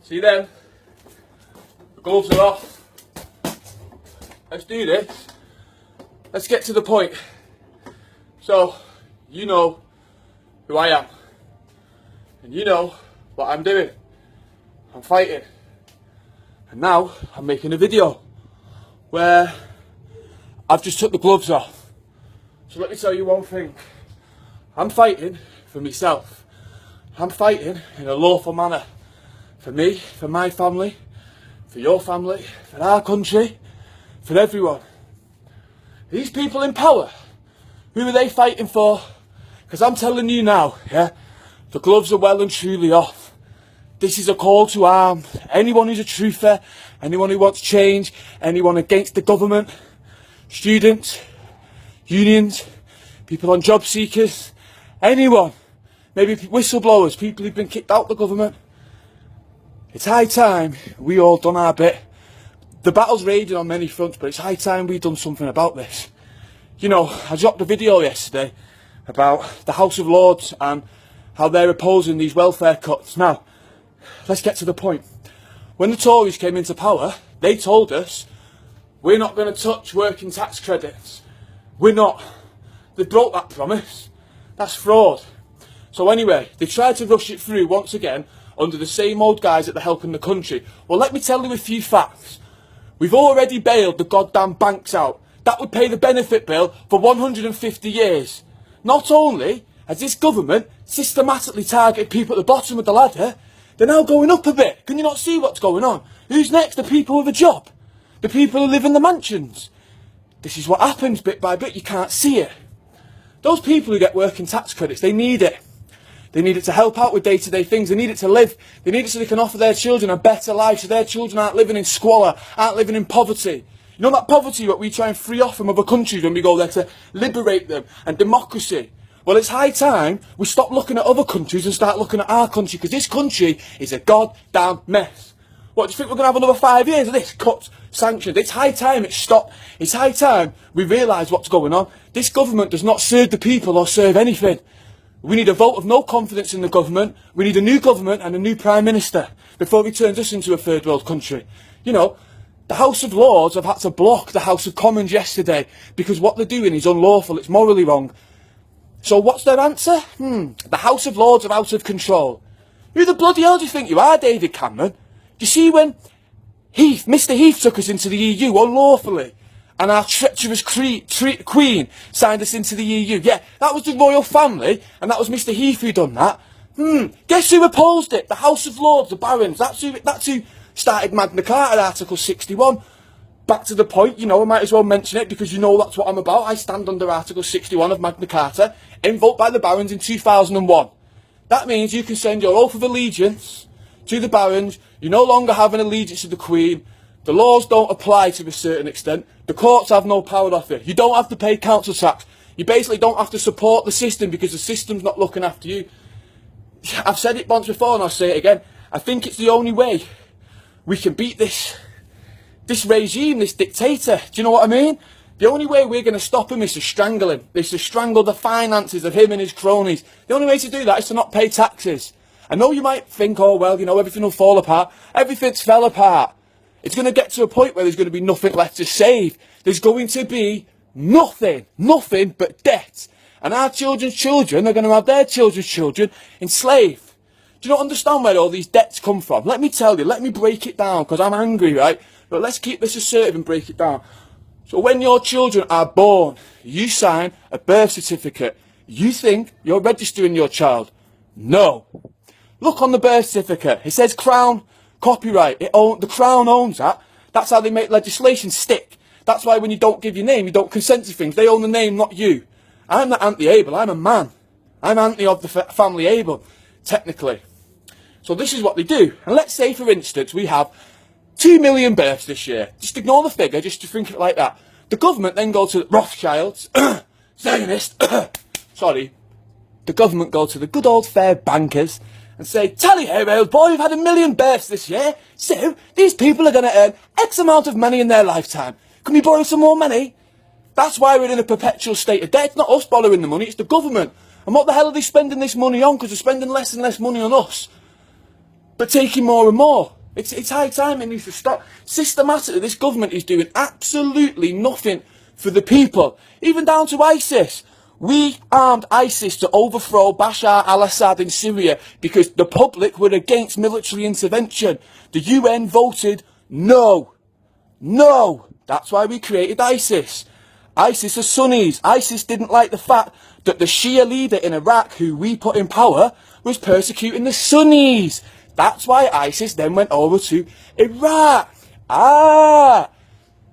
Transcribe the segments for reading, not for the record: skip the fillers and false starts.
See them? The gloves are off. Let's do this. Let's get to the point. So, you know who I am. And you know what I'm doing. I'm fighting. And now I'm making a video where I've just took the gloves off. So let me tell you one thing. I'm fighting for myself. I'm fighting in a lawful manner. For me, for my family, for your family, for our country, for everyone. These people in power, who are they fighting for? Because I'm telling you now, yeah, the gloves are well and truly off. This is a call to arm. Anyone who's a truther, anyone who wants change, anyone against the government, students, unions, people on job seekers, anyone, maybe whistleblowers, people who've been kicked out of the government. It's high time we all done our bit. The battle's raging on many fronts, but it's high time we done something about this. You know, I dropped a video yesterday about the House of Lords and how they're opposing these welfare cuts. Now, let's get to the point. When the Tories came into power, they told us, we're not going to touch working tax credits. We're not. They broke that promise. That's fraud. So anyway, they tried to rush it through once again under the same old guys that are helping the country. Well, let me tell you a few facts. We've already bailed the goddamn banks out. That would pay the benefit bill for 150 years. Not only has this government systematically targeted people at the bottom of the ladder, they're now going up a bit. Can you not see what's going on? Who's next? The people with a job. The people who live in the mansions. This is what happens bit by bit. You can't see it. Those people who get working tax credits, they need it. They need it to help out with day-to-day things. They need it to live. They need it so they can offer their children a better life, so their children aren't living in squalor, aren't living in poverty. You know that poverty that we try and free off from other countries when we go there to liberate them, and democracy? Well, it's high time we stop looking at other countries and start looking at our country, because this country is a goddamn mess. What, do you think we're going to have another 5 years of this? Cuts, sanctions. It's high time it stopped. It's high time we realise what's going on. This government does not serve the people or serve anything. We need a vote of no confidence in the government. We need a new government and a new Prime Minister before he turns us into a third world country. You know, the House of Lords have had to block the House of Commons yesterday because what they're doing is unlawful, it's morally wrong. So what's their answer? The House of Lords are out of control. Who the bloody hell do you think you are, David Cameron? Do you see when Mr Heath took us into the EU unlawfully? And our treacherous Queen signed us into the EU. Yeah, that was the royal family, and that was Mr Heath who done that. Guess who opposed it? The House of Lords, the Barons. That's who started Magna Carta, Article 61. Back to the point, you know, I might as well mention it because you know that's what I'm about. I stand under Article 61 of Magna Carta, invoked by the Barons in 2001. That means you can send your oath of allegiance to the Barons. You no longer have an allegiance to the Queen. The laws don't apply to a certain extent. The courts have no power off it. You don't have to pay council tax. You basically don't have to support the system because the system's not looking after you. I've said it once before and I'll say it again. I think it's the only way we can beat this regime, this dictator. Do you know what I mean? The only way we're going to stop him is to strangle him. Is to strangle the finances of him and his cronies. The only way to do that is to not pay taxes. I know you might think, oh well, you know, everything will fall apart. Everything's fell apart. It's going to get to a point where there's going to be nothing left to save. There's going to be nothing but debt. And our children's children are going to have their children's children enslaved. Do you not understand where all these debts come from? Let me tell you, let me break it down, because I'm angry, right? But let's keep this assertive and break it down. So when your children are born, you sign a birth certificate. You think you're registering your child. No. Look on the birth certificate. It says Crown copyright. The Crown owns that. That's how they make legislation stick. That's why when you don't give your name, you don't consent to things. They own the name, not you. I'm not anti-Abel. I'm a man. I'm anti of the family Abel, technically. So this is what they do. And let's say, for instance, we have 2 million births this year. Just ignore the figure, just to think of it like that. The government then go to Rothschilds, Zionist, sorry. The government go to the good old fair bankers and say, tally ho, old boy, we've had 1 million births this year, so these people are going to earn X amount of money in their lifetime. Can we borrow some more money? That's why we're in a perpetual state of debt. It's not us borrowing the money, it's the government. And what the hell are they spending this money on? Because they're spending less and less money on us, but taking more and more. It's high time it needs to stop. Systematically, this government is doing absolutely nothing for the people. Even down to ISIS. We armed ISIS to overthrow Bashar al-Assad in Syria because the public were against military intervention. The UN voted no. No. That's why we created ISIS. ISIS are Sunnis. ISIS didn't like the fact that the Shia leader in Iraq, who we put in power, was persecuting the Sunnis. That's why ISIS then went over to Iraq.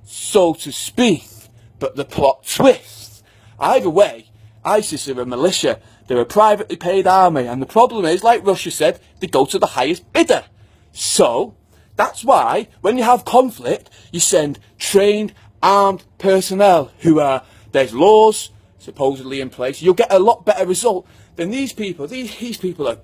So to speak. But the plot twists. Either way, ISIS are a militia. They're a privately paid army. And the problem is, like Russia said, they go to the highest bidder. So, that's why, when you have conflict, you send trained, armed personnel who there's laws supposedly in place. You'll get a lot better result than these people. These people are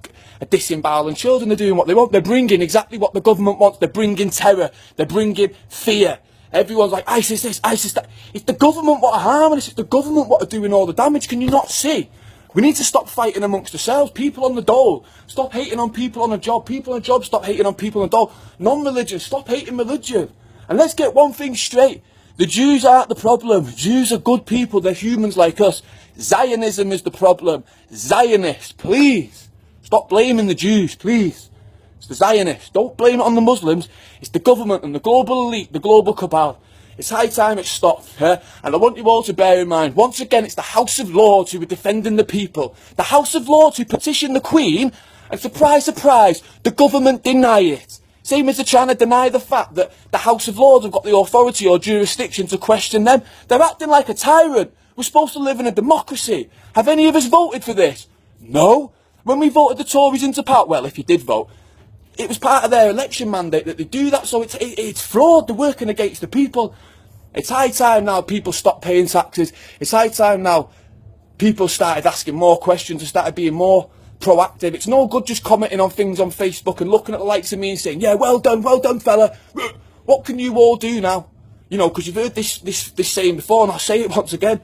disemboweling children. They're doing what they want. They're bringing exactly what the government wants. They're bringing terror. They're bringing fear. Everyone's like, ISIS this, ISIS that. It's the government what are harming us. It's the government what are doing all the damage. Can you not see? We need to stop fighting amongst ourselves. People on the dole, stop hating on people on a job. People on a job, stop hating on people on a dole. Non-religion, stop hating religion. And let's get one thing straight. The Jews aren't the problem. Jews are good people. They're humans like us. Zionism is the problem. Zionists, please. Stop blaming the Jews, please. It's the Zionists. Don't blame it on the Muslims. It's the government and the global elite, the global cabal. It's high time it stopped, and I want you all to bear in mind, once again, it's the House of Lords who are defending the people. The House of Lords who petition the Queen, and surprise, surprise, the government deny it. Same as they're trying to deny the fact that the House of Lords have got the authority or jurisdiction to question them. They're acting like a tyrant. We're supposed to live in a democracy. Have any of us voted for this? No. When we voted the Tories into power, well, if you did vote, it was part of their election mandate that they do that, so it's fraud. They're working against the people. It's high time now people stop paying taxes. It's high time now people started asking more questions and started being more proactive. It's no good just commenting on things on Facebook and looking at the likes of me and saying, yeah, well done, fella. What can you all do now? You know, because you've heard this saying before, and I'll say it once again.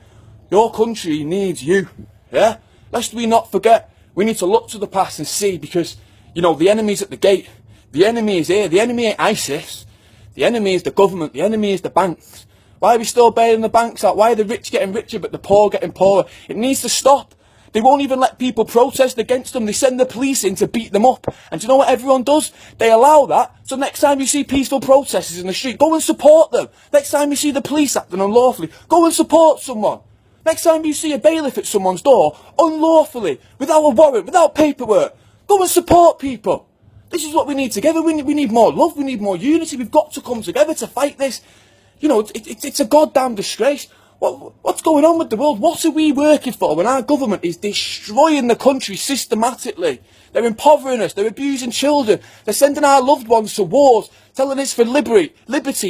Your country needs you, yeah? Lest we not forget, we need to look to the past and see, because, you know, the enemy's at the gate. The enemy is here. The enemy ain't ISIS. The enemy is the government. The enemy is the banks. Why are we still bailing the banks out? Why are the rich getting richer but the poor getting poorer? It needs to stop. They won't even let people protest against them. They send the police in to beat them up. And do you know what everyone does? They allow that. So next time you see peaceful protesters in the street, go and support them. Next time you see the police acting unlawfully, go and support someone. Next time you see a bailiff at someone's door, unlawfully, without a warrant, without paperwork, go and support people. This is what we need together. We need more love. We need more unity. We've got to come together to fight this. You know, it's a goddamn disgrace. What's going on with the world? What are we working for when our government is destroying the country systematically? They're impovering us. They're abusing children. They're sending our loved ones to wars, telling us for liberty.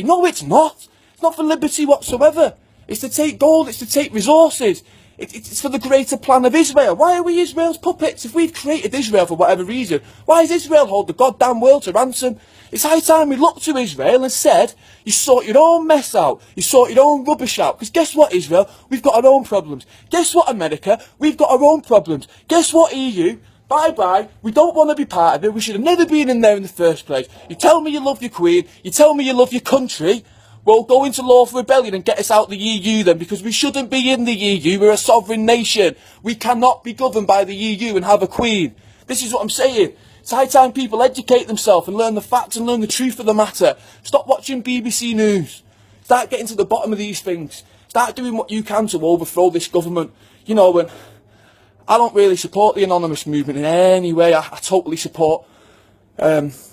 No, it's not. It's not for liberty whatsoever. It's to take gold. It's to take resources. It's for the greater plan of Israel. Why are we Israel's puppets? If we've created Israel for whatever reason, why does Israel hold the goddamn world to ransom? It's high time we looked to Israel and said, you sort your own mess out. You sort your own rubbish out. Because guess what, Israel? We've got our own problems. Guess what, America? We've got our own problems. Guess what, EU? Bye-bye. We don't want to be part of it. We should have never been in there in the first place. You tell me you love your queen. You tell me you love your country. Well, go into Lawful Rebellion and get us out the EU then, because we shouldn't be in the EU. We're a sovereign nation. We cannot be governed by the EU and have a queen. This is what I'm saying. It's high time people educate themselves and learn the facts and learn the truth of the matter. Stop watching BBC News. Start getting to the bottom of these things. Start doing what you can to overthrow this government. You know, and I don't really support the anonymous movement in any way. I totally support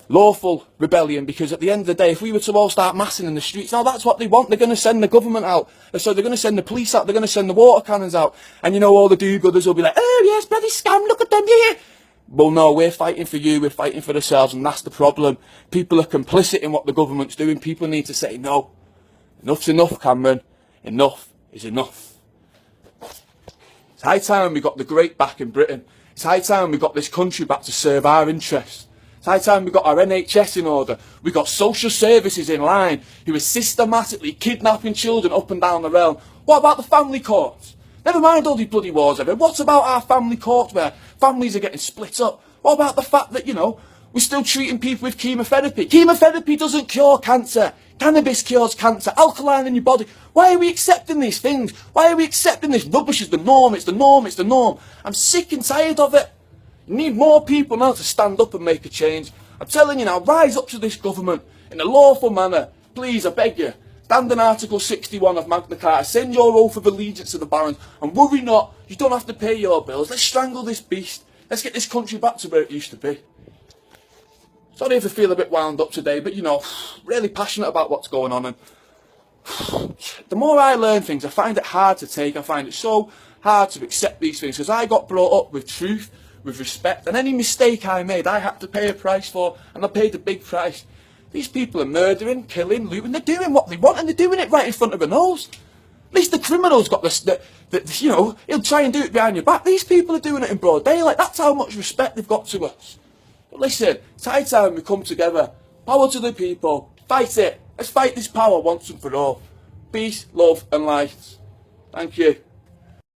Lawful Rebellion, because at the end of the day, if we were to all start massing in the streets, now that's what they want. They're going to send the government out. So they're going to send the police out. They're going to send the water cannons out. And you know, all the do-gooders will be like, oh yes, bloody scam, look at them here. Well, no, we're fighting for you. We're fighting for ourselves. And that's the problem. People are complicit in what the government's doing. People need to say, no, enough's enough, Cameron. Enough is enough. It's high time we got the great back in Britain. It's high time we got this country back to serve our interests. It's high time we got our NHS in order. We got social services in line who are systematically kidnapping children up and down the realm. What about the family courts? Never mind all these bloody wars ever. What about our family courts where families are getting split up? What about the fact that, you know, We're still treating people with chemotherapy. Chemotherapy doesn't cure cancer. Cannabis cures cancer. Alkaline in your body. Why are we accepting these things? Why are we accepting this rubbish as the norm? It's the norm. It's the norm. I'm sick and tired of it. You need more people now to stand up and make a change. I'm telling you now, rise up to this government in a lawful manner. Please, I beg you. Stand on Article 61 of Magna Carta. Send your oath of allegiance to the barons. And worry not, you don't have to pay your bills. Let's strangle this beast. Let's get this country back to where it used to be. Sorry if I feel a bit wound up today, but you know, really passionate about what's going on. And the more I learn things, I find it hard to take. I find it so hard to accept these things, because I got brought up with truth, with respect, and any mistake I made, I had to pay a price for, and I paid a big price. These people are murdering, killing, looting. They're doing what they want, and they're doing it right in front of their nose. At least the criminal's got you know, he'll try and do it behind your back. These people are doing it in broad daylight. That's how much respect they've got to us. But listen, it's high time we come together. Power to the people. Fight it. Let's fight this power once and for all. Peace, love and light. Thank you.